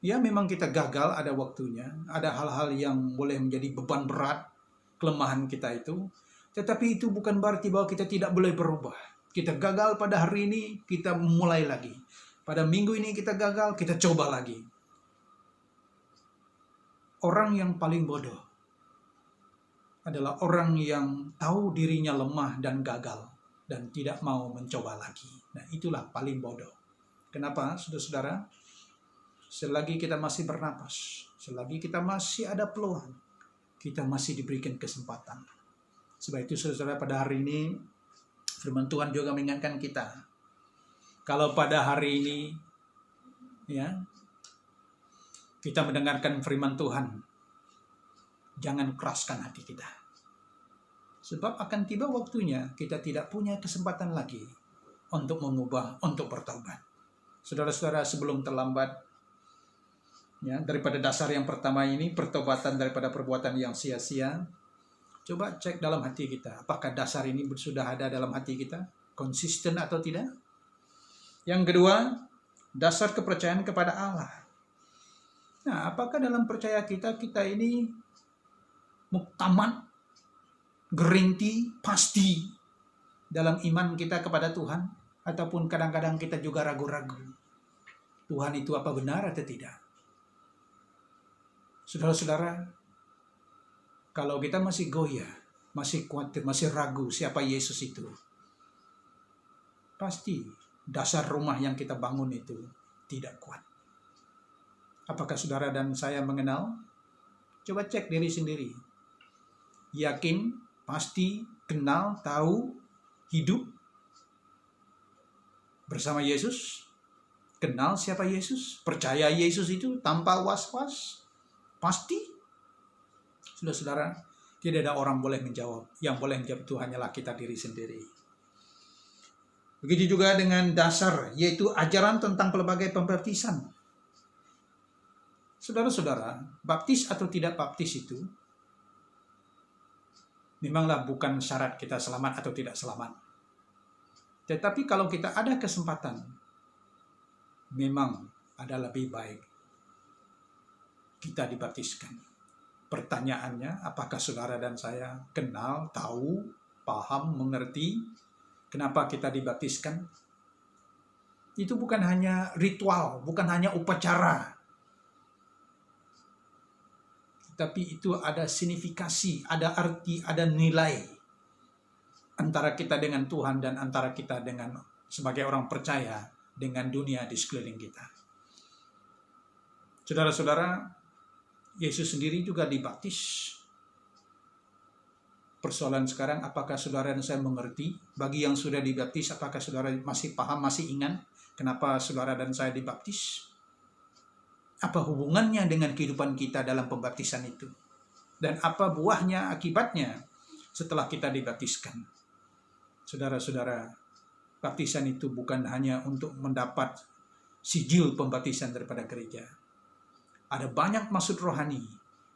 C: Ya, memang kita gagal ada waktunya, ada hal-hal yang boleh menjadi beban berat, kelemahan kita itu. Tetapi itu bukan berarti bahwa kita tidak boleh berubah. Kita gagal pada hari ini, kita mulai lagi. Pada minggu ini kita gagal, kita coba lagi. Orang yang paling bodoh adalah orang yang tahu dirinya lemah dan gagal dan tidak mau mencoba lagi. Nah, itulah paling bodoh. Kenapa, saudara-saudara? Selagi kita masih bernapas, selagi kita masih ada peluang, kita masih diberikan kesempatan. Sebab itu saudara, pada hari ini firman Tuhan juga mengingatkan kita. Kalau pada hari ini ya, kita mendengarkan firman Tuhan, jangan keraskan hati kita. Sebab akan tiba waktunya kita tidak punya kesempatan lagi untuk mengubah, untuk bertobat. Saudara-saudara, sebelum terlambat, ya, daripada dasar yang pertama ini, pertobatan daripada perbuatan yang sia-sia, coba cek dalam hati kita. Apakah dasar ini sudah ada dalam hati kita? Konsisten atau tidak? Yang kedua, dasar kepercayaan kepada Allah. Nah, apakah dalam percaya kita ini muktamad, garanti, pasti dalam iman kita kepada Tuhan? Ataupun kadang-kadang kita juga ragu-ragu. Tuhan itu apa benar atau tidak? Saudara-saudara, kalau kita masih goyah, masih khawatir, masih ragu siapa Yesus itu, pasti dasar rumah yang kita bangun itu tidak kuat. Apakah saudara dan saya mengenal? Coba cek diri sendiri. Yakin, pasti, kenal, tahu, hidup bersama Yesus? Kenal siapa Yesus? Percaya Yesus itu tanpa was-was? Pasti? Saudara-saudara, tidak ada orang boleh menjawab. Yang boleh menjawab itu hanyalah kita diri sendiri. Begitu juga dengan dasar, yaitu ajaran tentang pelbagai pembaptisan. Saudara-saudara, baptis atau tidak baptis itu memanglah bukan syarat kita selamat atau tidak selamat. Tetapi kalau kita ada kesempatan, memang ada lebih baik kita dibaptiskan. Pertanyaannya, apakah saudara dan saya kenal, tahu, paham, mengerti kenapa kita dibaptiskan? Itu bukan hanya ritual, bukan hanya upacara, tapi itu ada signifikasi, ada arti, ada nilai antara kita dengan Tuhan dan antara kita dengan sebagai orang percaya dengan dunia di sekeliling kita. Saudara-saudara, Yesus sendiri juga dibaptis. Persoalan sekarang, apakah saudara dan saya mengerti? Bagi yang sudah dibaptis, apakah saudara masih paham, masih ingat kenapa saudara dan saya dibaptis? Apa hubungannya dengan kehidupan kita dalam pembaptisan itu? Dan apa buahnya, akibatnya setelah kita dibaptiskan? Saudara-saudara, baptisan itu bukan hanya untuk mendapat sijil pembaptisan daripada gereja. Ada banyak maksud rohani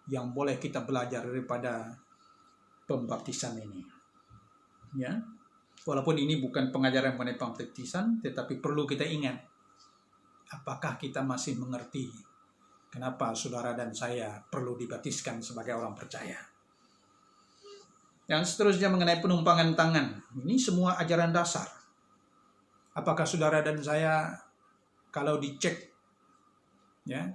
C: yang boleh kita belajar daripada pembaptisan ini. Ya, walaupun ini bukan pengajaran mengenai pembaptisan, tetapi perlu kita ingat, apakah kita masih mengerti kenapa saudara dan saya perlu dibaptiskan sebagai orang percaya. Yang seterusnya mengenai penumpangan tangan. Ini semua ajaran dasar. Apakah saudara dan saya kalau dicek, ya,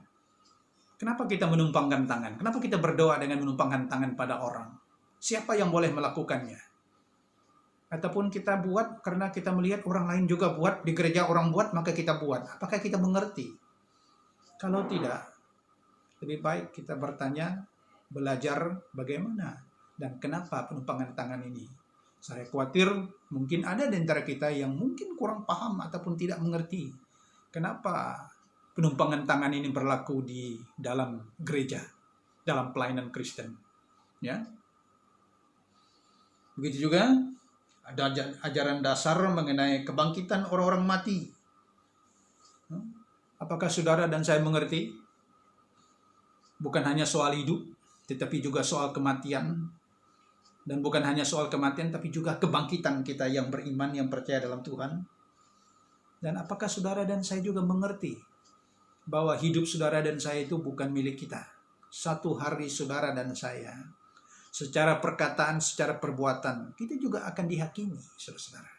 C: kenapa kita menumpangkan tangan? Kenapa kita berdoa dengan menumpangkan tangan pada orang? Siapa yang boleh melakukannya? Ataupun kita buat karena kita melihat orang lain juga buat, di gereja orang buat, maka kita buat. Apakah kita mengerti? Kalau tidak, lebih baik kita bertanya, belajar bagaimana dan kenapa penumpangan tangan ini. Saya khawatir mungkin ada di antara kita yang mungkin kurang paham ataupun tidak mengerti kenapa penumpangan tangan ini berlaku di dalam gereja, dalam pelayanan Kristen. Ya. Begitu juga ada ajaran dasar mengenai kebangkitan orang-orang mati. Apakah saudara dan saya mengerti? Bukan hanya soal hidup, tetapi juga soal kematian. Dan bukan hanya soal kematian, tapi juga kebangkitan kita yang beriman, yang percaya dalam Tuhan. Dan apakah saudara dan saya juga mengerti bahwa hidup saudara dan saya itu bukan milik kita. Satu hari saudara dan saya, secara perkataan, secara perbuatan, kita juga akan dihakimi, saudara-saudara.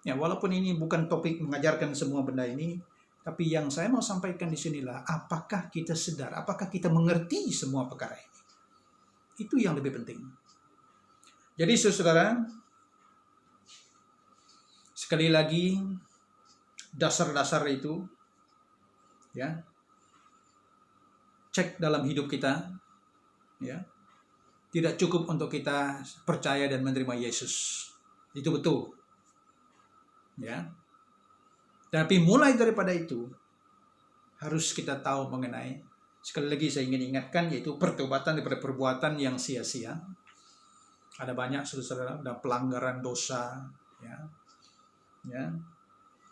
C: Ya, walaupun ini bukan topik mengajarkan semua benda ini, tapi yang saya mau sampaikan di sinilah, apakah kita sadar, apakah kita mengerti semua perkara ini? Itu yang lebih penting. Jadi saudara, sekali lagi, dasar-dasar itu, ya, cek dalam hidup kita, ya, tidak cukup untuk kita percaya dan menerima Yesus. Itu betul. Ya. Tapi mulai daripada itu, harus kita tahu mengenai, sekali lagi saya ingin ingatkan, yaitu pertobatan daripada perbuatan yang sia-sia. Ada banyak saudara, ada pelanggaran dosa, ya,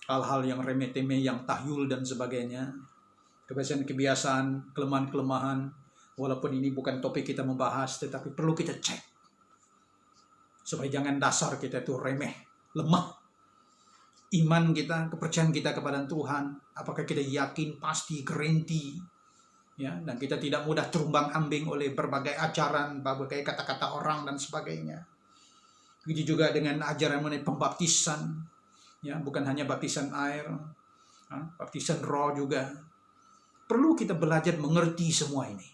C: hal-hal yang remeh-temeh, yang tahyul dan sebagainya, kebiasaan-kebiasaan, kelemahan-kelemahan. Walaupun ini bukan topik kita membahas, tetapi perlu kita cek supaya jangan dasar kita itu remeh, lemah. Iman kita, kepercayaan kita kepada Tuhan, apakah kita yakin, pasti, garanti, ya, dan kita tidak mudah terumbang-ambing oleh berbagai ajaran, berbagai kata-kata orang dan sebagainya. Begitu juga dengan ajaran mengenai pembaptisan, ya, bukan hanya baptisan air, baptisan roh juga. Perlu kita belajar mengerti semua ini.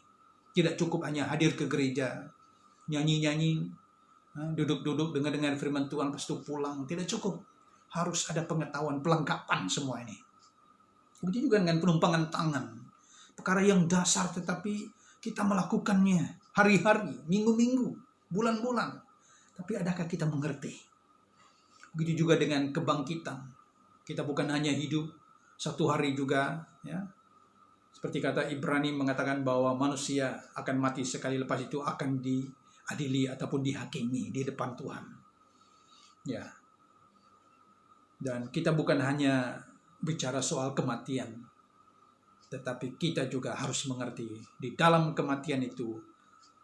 C: Tidak cukup hanya hadir ke gereja, nyanyi-nyanyi, duduk-duduk dengar firman Tuhan, lepas itu pulang. Tidak cukup. Harus ada pengetahuan, pelengkapan semua ini. Begitu juga dengan penumpangan tangan. Perkara yang dasar tetapi kita melakukannya hari-hari, minggu-minggu, bulan-bulan. Tapi adakah kita mengerti? Begitu juga dengan kebangkitan. Kita bukan hanya hidup satu hari juga, ya. Seperti kata Ibrani mengatakan bahwa manusia akan mati sekali, lepas itu akan diadili ataupun dihakimi di depan Tuhan. Ya. Dan kita bukan hanya bicara soal kematian, tetapi kita juga harus mengerti di dalam kematian itu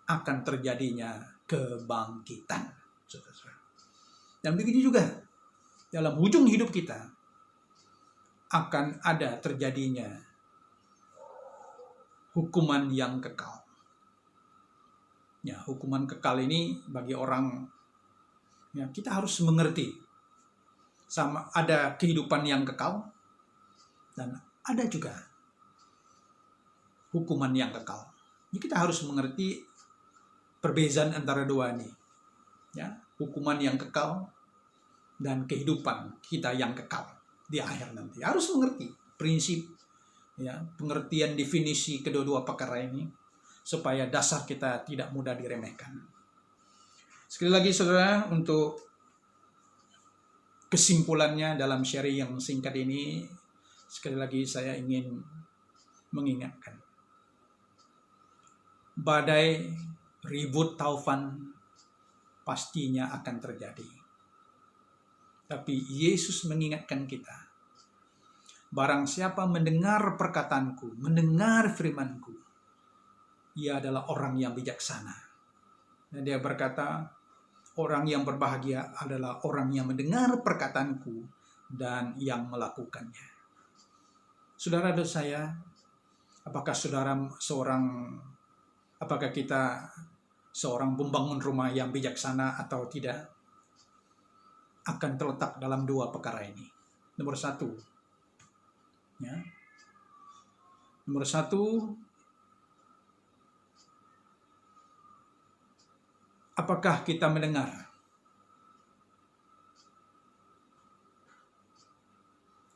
C: akan terjadinya kebangkitan. Dan begitu juga dalam ujung hidup kita akan ada terjadinya hukuman yang kekal. Ya, hukuman kekal ini bagi orang, ya, kita harus mengerti. Sama ada kehidupan yang kekal dan ada juga hukuman yang kekal. Jadi kita harus mengerti perbedaan antara dua ini. Ya, hukuman yang kekal dan kehidupan kita yang kekal di akhir nanti. Harus mengerti prinsip, ya, pengertian definisi kedua-dua perkara ini supaya dasar kita tidak mudah diremehkan. Sekali lagi saudara, untuk kesimpulannya dalam sharing yang singkat ini, sekali lagi saya ingin mengingatkan. Badai, ribut, taufan pastinya akan terjadi. Tapi Yesus mengingatkan kita, barang siapa mendengar perkataanku, mendengar firmanku, ia adalah orang yang bijaksana. Dan dia berkata, orang yang berbahagia adalah orang yang mendengar perkataanku dan yang melakukannya. Saudara dan saya, apakah kita seorang pembangun rumah yang bijaksana atau tidak? Akan terletak dalam dua perkara ini. Nomor satu, ya. Nomor satu, apakah kita mendengar?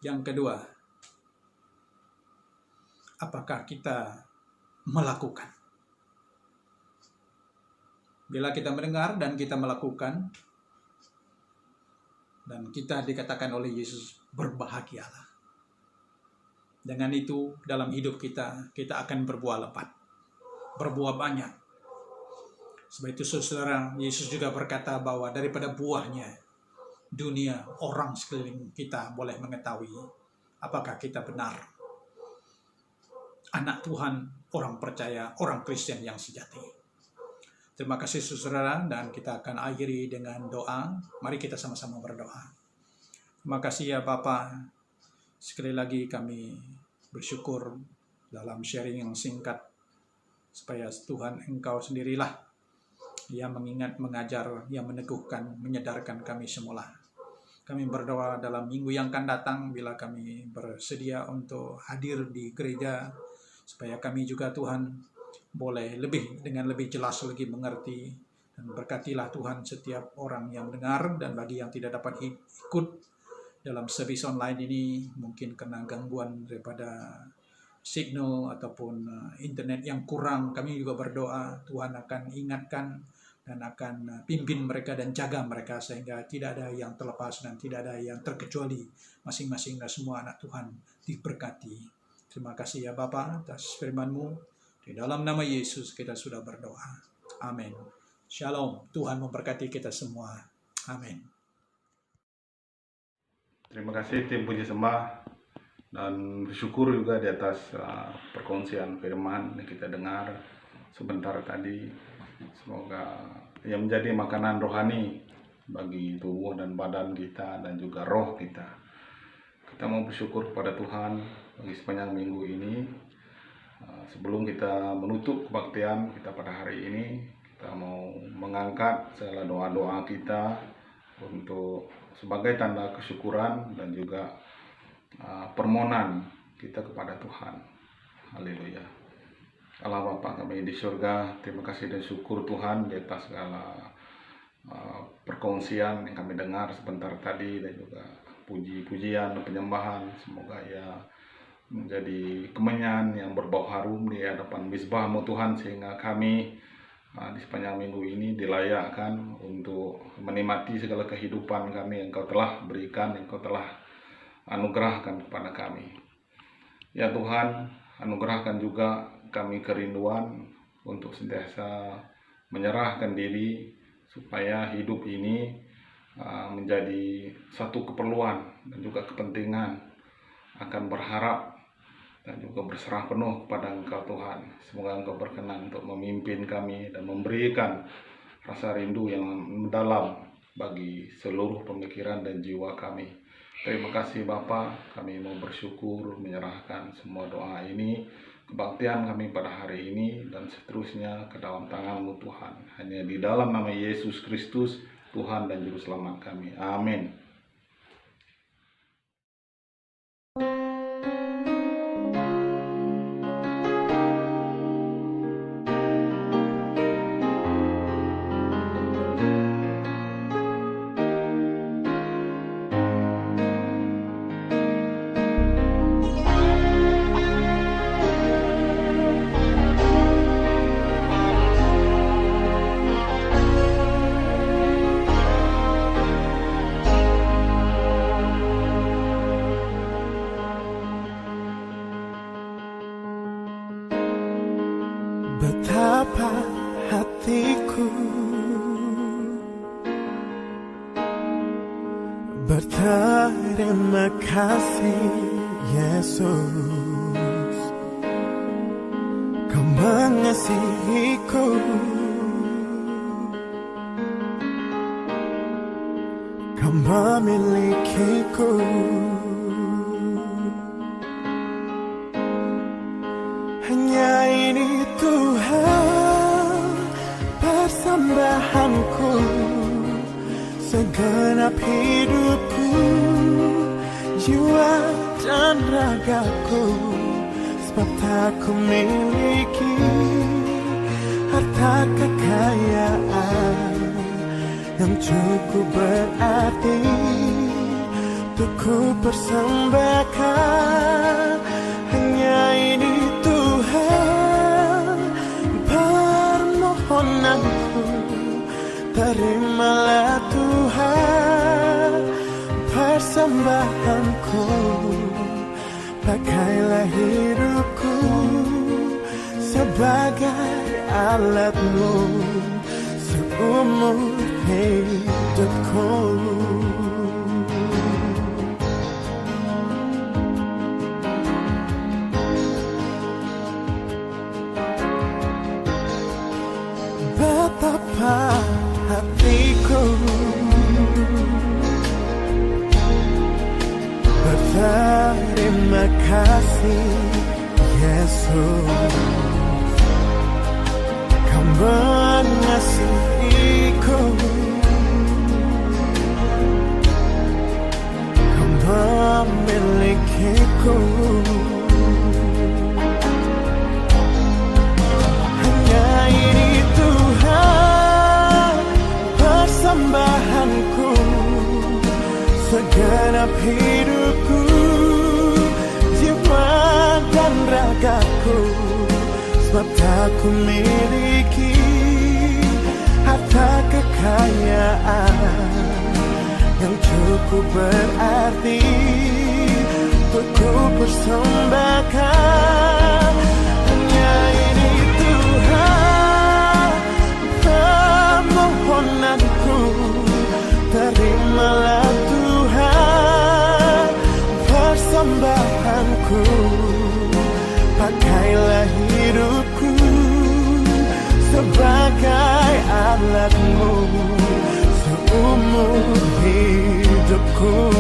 C: Yang kedua, apakah kita melakukan? Bila kita mendengar dan kita melakukan, dan kita dikatakan oleh Yesus, berbahagialah. Dengan itu, dalam hidup kita akan berbuah lebat, berbuah banyak. Sebab itu saudara, Yesus juga berkata bahwa daripada buahnya, dunia, orang sekeliling kita boleh mengetahui apakah kita benar anak Tuhan, orang percaya, orang Kristen yang sejati. Terima kasih saudara, dan kita akan akhiri dengan doa. Mari kita sama-sama berdoa. Terima kasih ya Bapa. Sekali lagi kami bersyukur dalam sharing yang singkat, supaya Tuhan Engkau sendirilah yang mengingat, mengajar, yang meneguhkan, menyadarkan kami semula. Kami berdoa dalam minggu yang akan datang, bila kami bersedia untuk hadir di gereja, supaya kami juga Tuhan boleh dengan lebih jelas lagi mengerti, dan berkatilah Tuhan setiap orang yang mendengar, dan bagi yang tidak dapat ikut dalam service online ini, mungkin kena gangguan daripada signal ataupun internet yang kurang, kami juga berdoa Tuhan akan ingatkan dan akan pimpin mereka dan jaga mereka, sehingga tidak ada yang terlepas dan tidak ada yang terkecuali. Masing-masing dan semua anak Tuhan diberkati. Terima kasih ya Bapa atas firman-Mu. Di dalam nama Yesus kita sudah berdoa. Amin. Shalom. Tuhan memberkati kita semua. Amin.
A: Terima kasih tim puji sembah, dan bersyukur juga di atas perkongsian firman yang kita dengar sebentar tadi. Semoga yang menjadi makanan rohani bagi tubuh dan badan kita dan juga roh kita. Kita mau bersyukur kepada Tuhan bagi sepanjang minggu ini. Sebelum kita menutup kebaktian kita pada hari ini, kita mau mengangkat segala doa-doa kita untuk sebagai tanda kesyukuran dan juga permohonan kita kepada Tuhan. Haleluya. Allah Bapa kami di surga, terima kasih dan syukur Tuhan di atas segala perkongsian yang kami dengar sebentar tadi, dan juga puji-pujian dan penyembahan. Semoga ya menjadi kemenyan yang berbau harum di hadapan misbah-Mu Tuhan, sehingga kami di sepanjang minggu ini dilayakkan untuk menikmati segala kehidupan kami yang Kau telah berikan, yang Kau telah anugerahkan kepada kami. Ya Tuhan, anugerahkan juga kami kerinduan untuk senantiasa menyerahkan diri, supaya hidup ini menjadi satu keperluan dan juga kepentingan, akan berharap dan juga berserah penuh kepada Engkau Tuhan. Semoga Engkau berkenan untuk memimpin kami dan memberikan rasa rindu yang mendalam bagi seluruh pemikiran dan jiwa kami. Terima kasih Bapa, kami mau bersyukur menyerahkan semua doa ini, kebaktian kami pada hari ini dan seterusnya ke dalam tangan-Mu Tuhan. Hanya di dalam nama Yesus Kristus, Tuhan dan Juru Selamat kami. Amin.
D: Betapa hatiku berterima kasih Yesus, Kau mengasihiku, Kau memilikiku. Hanya ini Tuhan persembahanku, segenap hidupku, jiwa dan ragaku. Sebab tak ku miliki harta kekayaan yang cukup berarti untuk ku persembahkan. Hanya ini Tuhan permohonanku, terimalah Tuhan persembahanku. Pakailah hidupku sebagai alat-Mu seumur hidupku. Betapa hatiku berterima kasih Yesus, Kau mengasihiku, Kau memilikiku. Hanya ini Tuhan persembahanku, segenap hidupku, jiwa dan ragaku. Sebab tak ku miliki harta kekayaan yang cukup berarti untuk ku persembahkan. Hanya ini Tuhan permohonanku, terimalah Tuhan persembahanku. Pakailah hidupku sebagai alat-Mu seumur hidupku.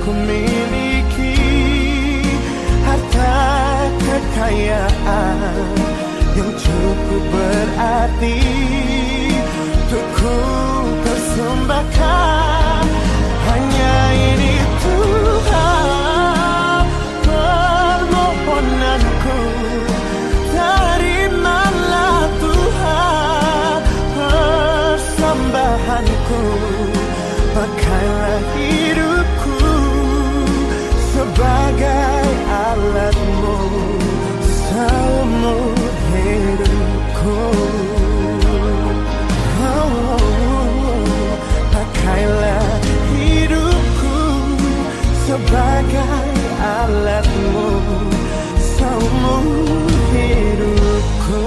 D: ku miliki, harta kekayaan yang cukup berarti untuk ku persembahkan. Hanya ini Tuhan permohonanku, terimalah Tuhan persembahanku. Pakailah hidupku sebagai alatmu seumur hidupku. Pakailah hidupku sebagai alatmu seumur hidupku.